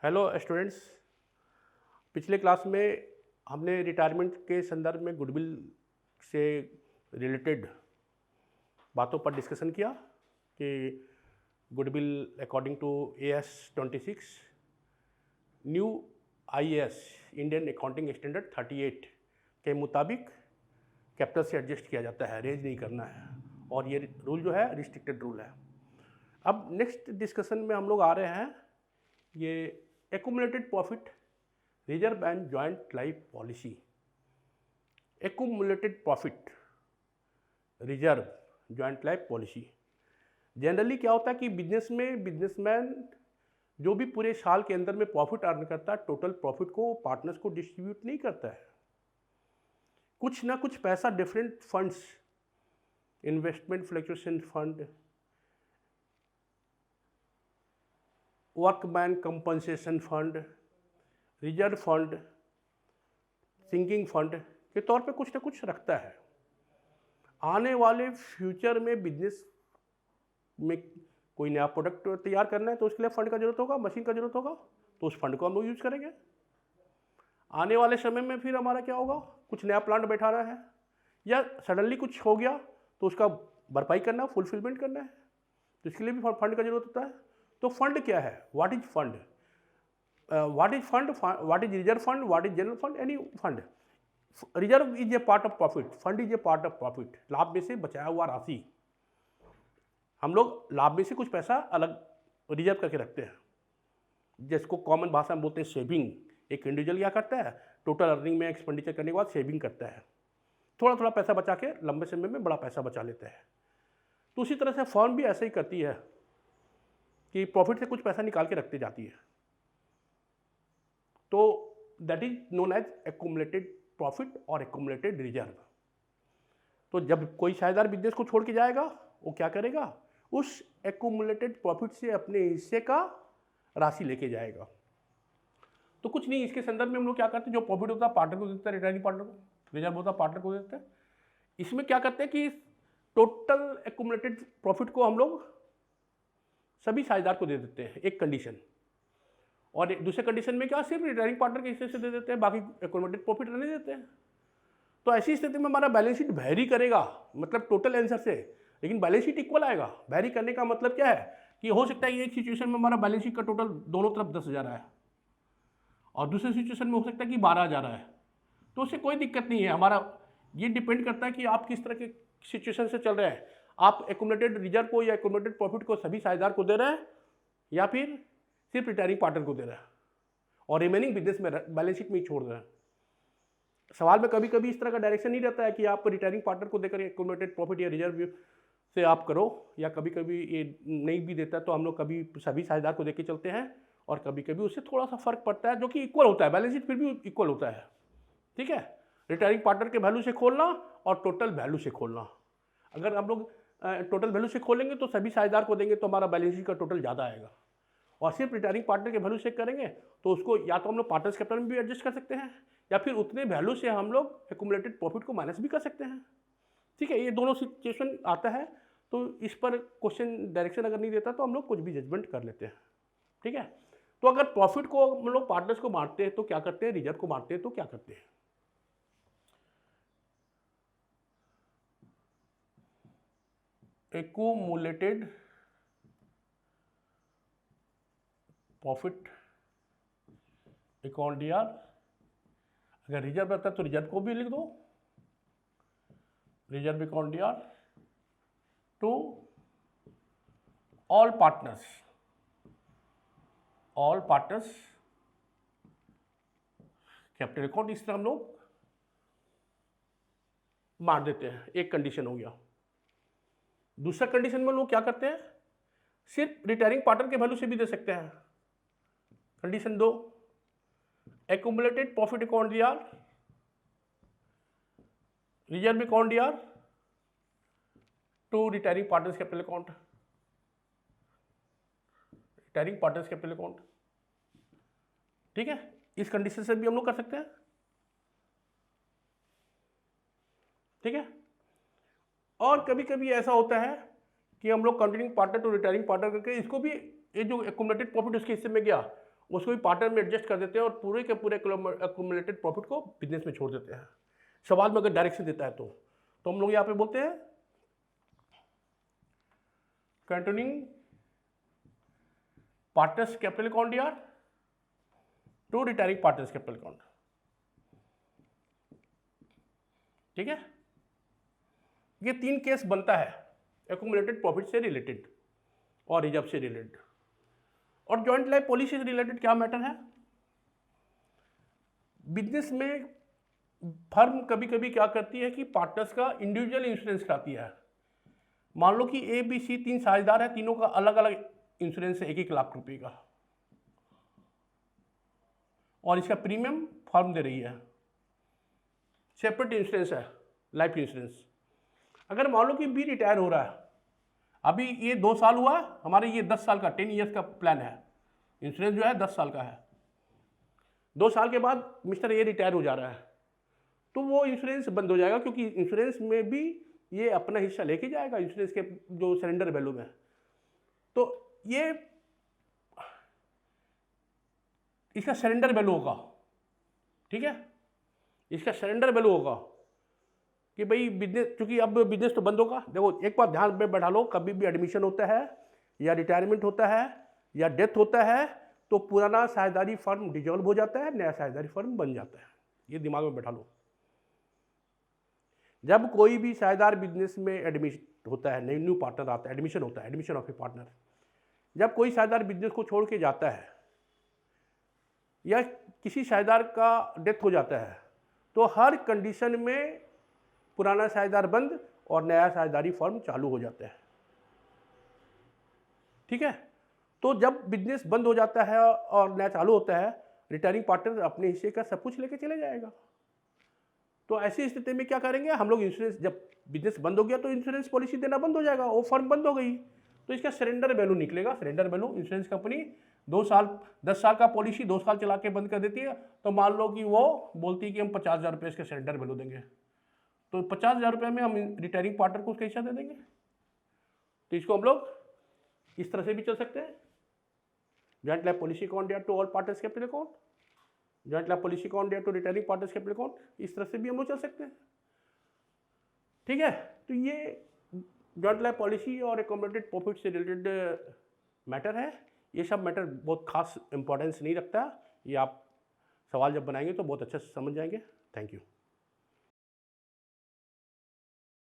Hello students. पिछले class में हमने रिटायरमेंट के संदर्भ में गुडविल से रिलेटेड बातों पर डिस्कशन किया कि goodwill according to AS 26 new IAS Indian accounting standard 38 के मुताबिक कैपिटल से एडजस्ट किया जाता है, रेज नहीं करना है, और ये रूल जो है रिस्ट्रिक्टेड रूल है। अब नेक्स्ट डिस्कशन में हम लोग आ रहे हैं ये accumulated profit reserve and joint life policy. Accumulated profit reserve joint life policy generally क्या होता है कि बिजनेस में बिजनेसमैन जो भी पूरे साल के अंदर में प्रॉफिट अर्न करता है, टोटल प्रॉफिट को पार्टनर्स को डिस्ट्रीब्यूट नहीं करता है। कुछ ना कुछ पैसा different funds, investment fluctuation fund, workman compensation fund, reserve fund, sinking fund के तौर पे कुछ ना कुछ रखता है। आने वाले फ्यूचर में बिजनेस में कोई नया प्रोडक्ट तैयार करना है तो उसके लिए फंड का जरूरत होगा, मशीन का जरूरत होगा, तो उस फंड को हम लोग यूज करेंगे। आने वाले समय में फिर हमारा क्या होगा, कुछ नया प्लांट बैठा रहा है या सडनली कुछ हो गया तो उसका भरपाई करना, फुलफिलमेंट करना है, तो इसके लिए भी फंड का जरूरत होता है। तो फंड क्या है, what is fund, what is fund, what is reserve fund, what is general fund, any fund. Reserve is a part of profit, fund is a part of profit. लाभ में से बचाया हुआ राशि, हम लोग लाभ में से कुछ पैसा अलग रिजर्व करके रखते हैं, जिसको कॉमन भाषा में बोलते हैं सेविंग। एक इंडिविजुअल क्या करता है, टोटल अर्निंग में एक्सपेंडिचर करने के बाद सेविंग करता है, थोड़ा थोड़ा पैसा बचा के लंबे समय में बड़ा पैसा बचा लेता है। तो उसी तरह से फर्म भी ऐसे ही करती है कि प्रॉफिट से कुछ पैसा निकाल के रखती जाती है। तो that is known as accumulated profit और एक्यूमुलेटेड रिजर्व। तो जब कोई साझेदार बिजनेस को छोड़ के जाएगा, वो क्या करेगा, उस एक्यूमुलेटेड प्रॉफिट से अपने हिस्से का राशि लेके जाएगा। तो कुछ नहीं, इसके संदर्भ में हम लोग क्या करते हैं, जो प्रॉफिट होता है पार्टनर को देता है, रिटायरिंग पार्टनर को, रिजर्व होता है पार्टनर को देते हैं। इसमें क्या करते हैं कि टोटल एक्यूमुलेटेड प्रॉफिट को हम लोग सभी साझेदार को दे देते हैं, एक कंडीशन, और दूसरे कंडीशन में क्या, सिर्फ रिटायरिंग पार्टनर के हिस्से से दे देते हैं, बाकी एक्यूमुलेटेड प्रॉफिट रहने देते हैं। तो ऐसी स्थिति में हमारा बैलेंस शीट वैरी करेगा, मतलब टोटल आंसर से, लेकिन बैलेंस शीट इक्वल आएगा। वैरी करने का मतलब क्या है कि हो सकता है कि एक सिचुएशन में हमारा बैलेंस शीट का टोटल दोनों तरफ 10,000 है और दूसरे सिचुएशन में हो सकता है कि 12,000 है, तो उससे कोई दिक्कत नहीं है। हमारा ये डिपेंड करता है कि आप किस तरह के सिचुएशन से चल रहे हैं, आप एक्यूमुलेटेड रिजर्व को या एक्यूमुलेटेड प्रॉफिट को सभी साझेदार को दे रहे हैं या फिर सिर्फ रिटायरिंग पार्टनर को दे रहे हैं और रिमेनिंग बिजनेस में बैलेंस शीट में ही छोड़ रहे हैं। सवाल में कभी कभी इस तरह का डायरेक्शन नहीं रहता है कि आप रिटायरिंग पार्टनर को देकर एक्यूमुलेटेड प्रॉफिट या रिजर्व से आप करो, या कभी कभी ये नहीं भी देता तो हम लोग कभी सभी साझेदार को देके चलते हैं, और कभी कभी उससे थोड़ा सा फर्क पड़ता है जो कि इक्वल होता है, बैलेंस शीट फिर भी इक्वल होता है। ठीक है, रिटायरिंग पार्टनर के वैल्यू से खोलना और टोटल वैल्यू से खोलना। अगर हम लोग टोटल वैल्यू से खोलेंगे तो सभी साझेदार को देंगे तो हमारा बैलेंस शीट का टोटल ज़्यादा आएगा, और सिर्फ रिटायरिंग पार्टनर के वैल्यू से करेंगे तो उसको या तो हम लोग पार्टनर्स कैपिटल में भी एडजस्ट कर सकते हैं, या फिर उतने वैल्यू से हम लोग एक्यूमुलेटेड प्रॉफिट को माइनस भी कर सकते हैं। ठीक है, ये दोनों सिचुएशन आता है, तो इस पर क्वेश्चन डायरेक्शन अगर नहीं देता तो हम लोग कुछ भी जजमेंट कर लेते हैं। ठीक है, तो अगर प्रॉफिट को हम लोग पार्टनर्स को बांटते हैं तो क्या करते हैं, रिजर्व को बांटते हैं तो क्या करते हैं। एक्यूमुलेटेड प्रॉफिट अकाउंट यार, अगर रिजर्व रहता है तो रिजर्व को भी लिख दो, रिजर्व अकाउंट यार to all partners, all partners capital account. इस तरह हम लोग बांट देते हैं, एक कंडीशन हो गया। दूसरा कंडीशन में लोग क्या करते हैं, सिर्फ रिटायरिंग पार्टनर के वैल्यू से भी दे सकते हैं। कंडीशन 2, एक्यूमुलेटेड प्रॉफिट अकाउंट यार, रिजर्व अकाउंट यार to retiring partners capital account, retiring partners capital account. ठीक है, इस कंडीशन से भी हम लोग कर सकते हैं। ठीक है, और कभी कभी ऐसा होता है कि हम लोग continuing partner to retiring partner करके इसको भी, ये जो एक्यूमुलेटेड प्रॉफिट उसके हिस्से में गया उसको भी पार्टनर में एडजस्ट कर देते हैं और पूरे के पूरे एक्यूमुलेटेड प्रॉफिट को बिजनेस में छोड़ देते हैं। सवाल में अगर डायरेक्शन देता है तो हम लोग यहाँ पे बोलते हैं कंटिन्यूइंग पार्टनर्स कैपिटल अकाउंट यार to retiring partners capital account. ठीक है, ये 3 केस बनता है एक्यूमुलेटेड प्रॉफिट से रिलेटेड और रिजर्व से रिलेटेड। और जॉइंट लाइफ पॉलिसी से रिलेटेड क्या मैटर है? बिजनेस में फर्म कभी कभी क्या करती है कि पार्टनर्स का इंडिविजुअल इंश्योरेंस कराती है। मान लो कि ए बी सी 3 साझेदार है, तीनों का अलग अलग इंश्योरेंस है 1-1 लाख रुपए का, और इसका प्रीमियम फर्म दे रही है, सेपरेट इंश्योरेंस है लाइफ इंश्योरेंस। अगर मान लो कि बी रिटायर हो रहा है, अभी ये 2 साल हुआ, हमारे ये 10 साल का 10 ईयर्स का प्लान है, इंश्योरेंस जो है 10 साल का है। 2 साल के बाद मिस्टर ए रिटायर हो जा रहा है, तो वो इंश्योरेंस बंद हो जाएगा, क्योंकि इंश्योरेंस में भी ये अपना हिस्सा लेके जाएगा इंश्योरेंस के जो सरेंडर वैल्यू में। तो ये इसका सरेंडर वैल्यू होगा, ठीक है, इसका सरेंडर वैल्यू होगा कि भाई बिजनेस, क्योंकि अब बिजनेस तो बंद होगा। देखो एक बात ध्यान में बैठा लो, कभी भी एडमिशन होता है या रिटायरमेंट होता है या डेथ होता है तो पुराना साझेदारी फर्म डिजॉल्व हो जाता है, नया साझेदारी फर्म बन जाता है। ये दिमाग में बैठा लो। जब कोई भी साझेदार बिजनेस में एडमिशन होता है, न्यू पार्टनर आता है, एडमिशन होता है, एडमिशन ऑफ ए पार्टनर, जब कोई साझेदार बिजनेस को छोड़ के जाता है या किसी साझेदार का डेथ हो जाता है, तो हर कंडीशन में पुराना साझेदार बंद और नया साझेदारी फर्म चालू हो जाता है। ठीक है, तो जब बिजनेस बंद हो जाता है और नया चालू होता है, रिटायरिंग पार्टनर अपने हिस्से का सब कुछ लेके चले जाएगा। तो ऐसी स्थिति में क्या करेंगे हम लोग, इंश्योरेंस, जब बिजनेस बंद हो गया तो इंश्योरेंस पॉलिसी देना बंद हो जाएगा, वो फर्म बंद हो गई, तो इसका सरेंडर वैल्यू निकलेगा। सरेंडर वैल्यू, इंश्योरेंस कंपनी 2 साल 10 साल का पॉलिसी 2 साल चला के बंद कर देती है, तो मान लो कि वो बोलती है कि हम 50,000 रुपये इसके सरेंडर वैल्यू देंगे, तो 50,000 रुपये में हम रिटायरिंग पार्टनर को उसका हिस्सा दे देंगे। तो इसको हम लोग इस तरह से भी चल सकते हैं, जॉइंट लाइफ पॉलिसी अकाउंट या to all partners capital account, joint life policy account या to retiring partners capital account, इस तरह से भी हम लोग चल सकते हैं। ठीक है, तो ये जॉइंट लाइफ पॉलिसी और एक्यूमुलेटेड प्रॉफिट से रिलेटेड मैटर है। ये सब मैटर बहुत खास इंपॉर्टेंस नहीं रखता, ये आप सवाल जब बनाएंगे तो बहुत अच्छे से समझ जाएंगे। Thank you.